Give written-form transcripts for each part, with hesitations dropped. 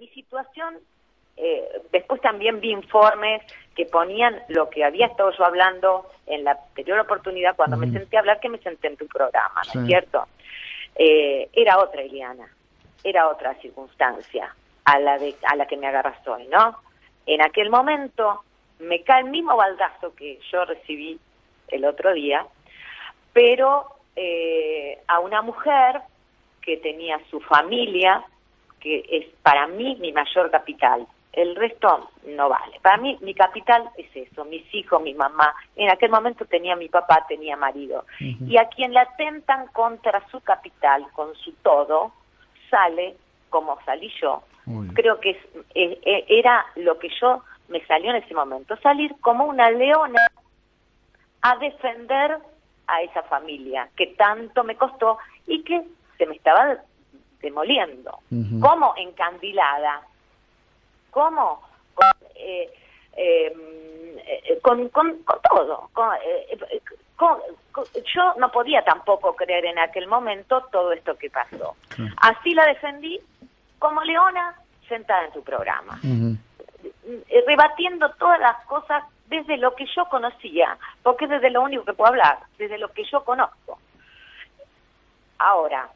mi situación, después también vi informes que ponían lo que había estado yo hablando en la anterior oportunidad cuando me senté a hablar, que me senté en tu programa, ¿no es cierto? Era otra Ileana, era otra circunstancia a la que me agarras hoy, ¿no? En aquel momento me cae el mismo baldazo que yo recibí el otro día, pero a una mujer que tenía su familia, que es para mí mi mayor capital. El resto no vale. Para mí, mi capital es eso, mis hijos, mi mamá. En aquel momento tenía mi papá, tenía marido. Y a quien le atentan contra su capital, con su todo, sale como salí yo. Creo que era lo que yo me salió en ese momento. Salir como una leona a defender a esa familia que tanto me costó y que se me estaba demoliendo. Como encandilada. ¿Cómo? Con todo. Yo no podía tampoco creer en aquel momento todo esto que pasó. Así la defendí como leona sentada en tu programa. Rebatiendo todas las cosas desde lo que yo conocía, porque es desde lo único que puedo hablar, desde lo que yo conozco. Ahora,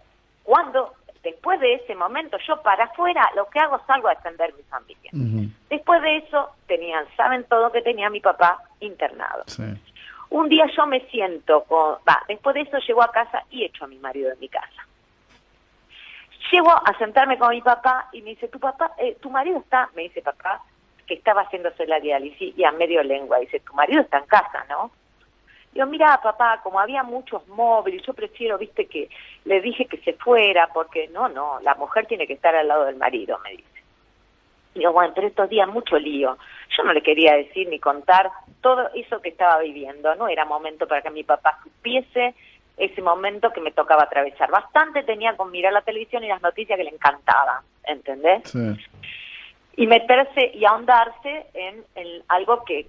después de ese momento, yo para afuera lo que hago, salgo a defender mi familia. Después de eso, saben todo que tenía mi papá internado. Un día yo me siento después de eso llego a casa y echo a mi marido de mi casa. Llego a sentarme con mi papá y me dice, tu marido está, me dice papá, que estaba haciéndose la diálisis y a medio lengua, dice, tu marido está en casa, ¿no? Digo, mira, papá, como había muchos móviles, yo prefiero, viste, que le dije que se fuera, porque no, la mujer tiene que estar al lado del marido, me dice. Digo, bueno, pero estos días mucho lío. Yo no le quería decir ni contar todo eso que estaba viviendo. No era momento para que mi papá supiese ese momento que me tocaba atravesar. Bastante tenía con mirar la televisión y las noticias que le encantaban, ¿entendés? Sí. Y meterse y ahondarse en algo que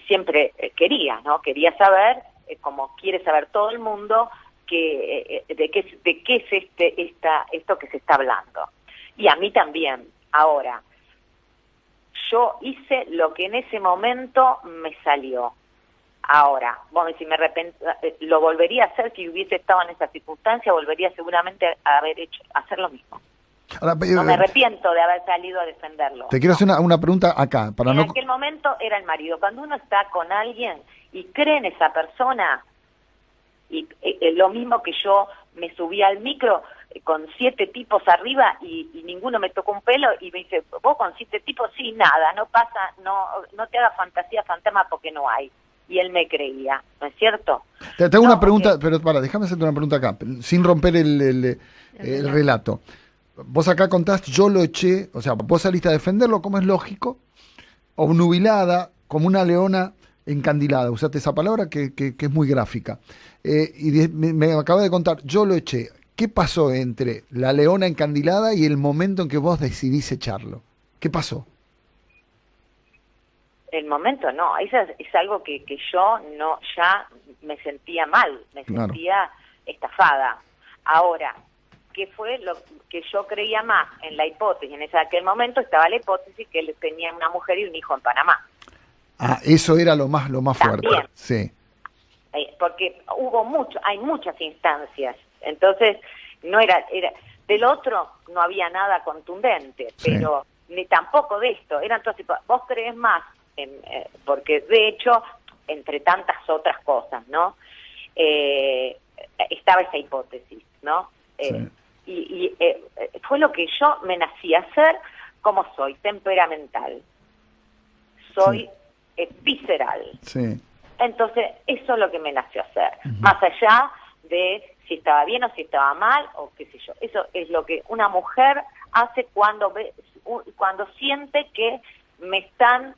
siempre quería, ¿no? Quería saber, como quiere saber todo el mundo, de qué es esto que se está hablando. Y a mí también. Ahora, yo hice lo que en ese momento me salió. Ahora, bueno, si me lo volvería a hacer si hubiese estado en esa circunstancia, volvería seguramente a hacer lo mismo. Ahora, no me arrepiento de haber salido a defenderlo. Te quiero hacer una pregunta acá. En aquel momento era el marido. Cuando uno está con alguien y cree en esa persona, y lo mismo que yo me subí al micro con 7 tipos arriba y ninguno me tocó un pelo y me dice, vos con 7 tipos, sí, nada, no pasa, no te hagas fantasía fantasma porque no hay. Y él me creía, ¿no es cierto? Te hago una pregunta, pero déjame hacerte una pregunta acá, sin romper el relato. Vos acá contás, yo lo eché, o sea, vos saliste a defenderlo, como es lógico, obnubilada, como una leona encandilada, usaste esa palabra que es muy gráfica. Y me acaba de contar, yo lo eché. ¿Qué pasó entre la leona encandilada y el momento en que vos decidís echarlo? ¿Qué pasó? El momento no, eso es algo que yo ya me sentía mal, me sentía estafada. Ahora, ¿qué fue lo que yo creía más en la hipótesis? En aquel momento estaba la hipótesis que él tenía una mujer y un hijo en Panamá. Ah, eso era lo más fuerte. También. Sí. Porque hay muchas instancias. Entonces, no era del otro no había nada contundente, sí. Pero ni tampoco de esto. Eran todos tipos, vos crees más porque de hecho, entre tantas otras cosas, ¿no? Estaba esa hipótesis, ¿no? Sí. Y fue lo que yo me nací a hacer, como soy, temperamental. Soy visceral. Sí. Entonces, eso es lo que me nació hacer. Más allá de si estaba bien o si estaba mal, o qué sé yo. Eso es lo que una mujer hace cuando siente que me están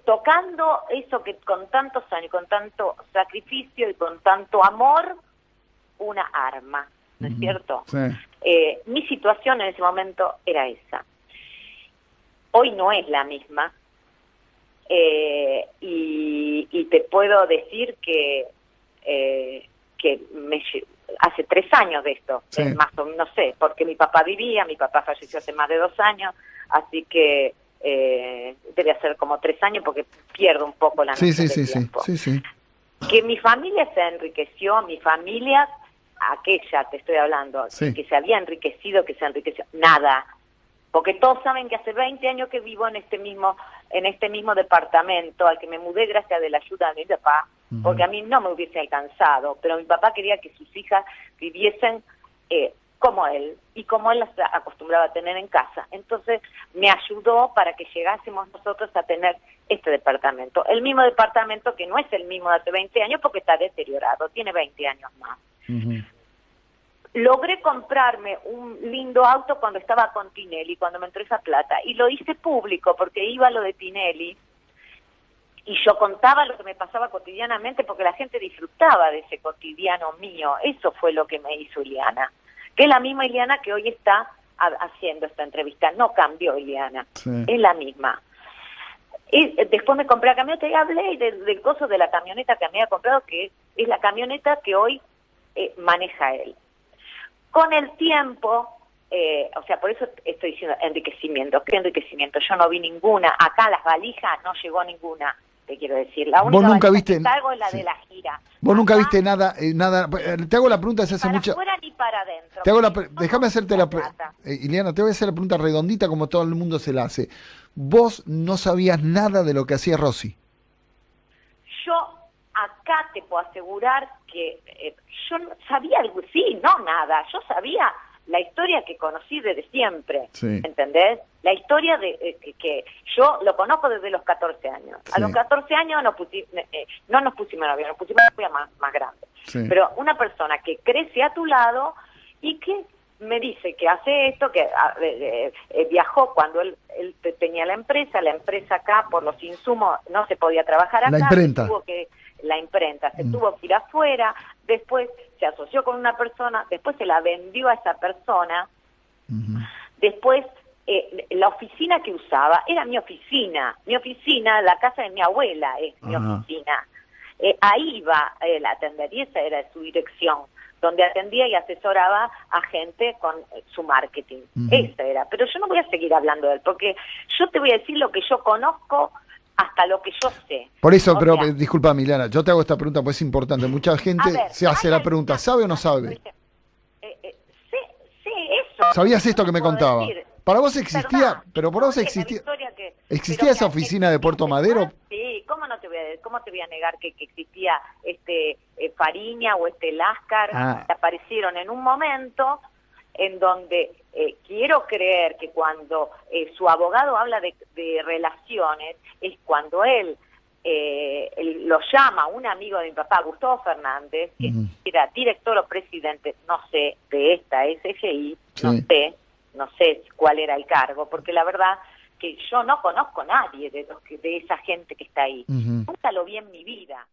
tocando eso que con tantos años, con tanto sacrificio y con tanto amor, una arma, ¿no es cierto? Sí. Mi situación en ese momento era esa. Hoy no es la misma. Y te puedo decir que hace 3 años de esto, Sí. más o menos, no sé, porque mi papá falleció hace más de 2 años, así que debe hacer como 3 años porque pierdo un poco la Sí, noción sí, del sí, sí, tiempo. sí, sí. Que mi familia se enriqueció, mi familia, aquella te estoy hablando, Sí. que se había enriquecido, nada. Porque todos saben que hace 20 años que vivo en este mismo departamento, al que me mudé gracias a la ayuda de mi papá, porque a mí no me hubiese alcanzado, pero mi papá quería que sus hijas viviesen como él, y como él las acostumbraba a tener en casa. Entonces me ayudó para que llegásemos nosotros a tener este departamento. El mismo departamento que no es el mismo de hace 20 años porque está deteriorado, tiene 20 años más. Logré comprarme un lindo auto cuando estaba con Tinelli, cuando me entró esa plata, y lo hice público porque iba a lo de Tinelli y yo contaba lo que me pasaba cotidianamente porque la gente disfrutaba de ese cotidiano mío. Eso fue lo que me hizo Ileana, que es la misma Ileana que hoy está haciendo esta entrevista. No cambió Ileana, Sí. es la misma. Y después me compré la camioneta y hablé del coso de la camioneta que me había comprado, que es la camioneta que hoy maneja él. Con el tiempo, o sea, por eso estoy diciendo enriquecimiento. ¿Qué enriquecimiento? Yo no vi ninguna. Acá las valijas no llegó ninguna, te quiero decir. La única Vos nunca valija viste... que cargo es la sí. de la gira. Vos nunca Acá, viste nada, te hago la pregunta, se hace para mucha... afuera ni para adentro. Te hago No déjame hacerte mucha la plata. Ileana, te voy a hacer la pregunta redondita como todo el mundo se la hace. Vos no sabías nada de lo que hacía Rosy. Yo acá te puedo asegurar que yo no sabía algo, sí, no nada, yo sabía la historia que conocí desde siempre, Sí. ¿entendés? La historia de que yo lo conozco desde los 14 años. Sí. A los 14 años no nos pusimos novia, nos pusimos novia más grande. Sí. Pero una persona que crece a tu lado y que me dice que hace esto, que viajó cuando él tenía la empresa acá por los insumos no se podía trabajar acá. La imprenta. La imprenta se tuvo que ir afuera, después se asoció con una persona, después se la vendió a esa persona, después la oficina que usaba era mi oficina, la casa de mi abuela es mi oficina, ahí iba la atendería, esa era su dirección, donde atendía y asesoraba a gente con su marketing, esa era, pero yo no voy a seguir hablando de él, porque yo te voy a decir lo que yo conozco hasta lo que yo sé. Por eso, O pero sea, disculpa, Milana, yo te hago esta pregunta porque es importante. Mucha gente ver, se hace la pregunta, ¿sabe o no sabe? Sé eso. ¿Sabías esto que me puedo contaba? decir. Para vos existía, ¿Verdad? pero por vos No, existía, la historia que- ¿existía pero esa que oficina de Puerto existía Madero? Sí, ¿cómo te voy a negar que existía Fariña o Láscar? Ah. Aparecieron en un momento en donde quiero creer que cuando su abogado habla de relaciones, es cuando él lo llama un amigo de mi papá, Gustavo Fernández, que era director o presidente, no sé, de esta SGI, Sí. no sé cuál era el cargo, porque la verdad que yo no conozco a nadie de esa gente que está ahí. Nunca lo vi en mi vida.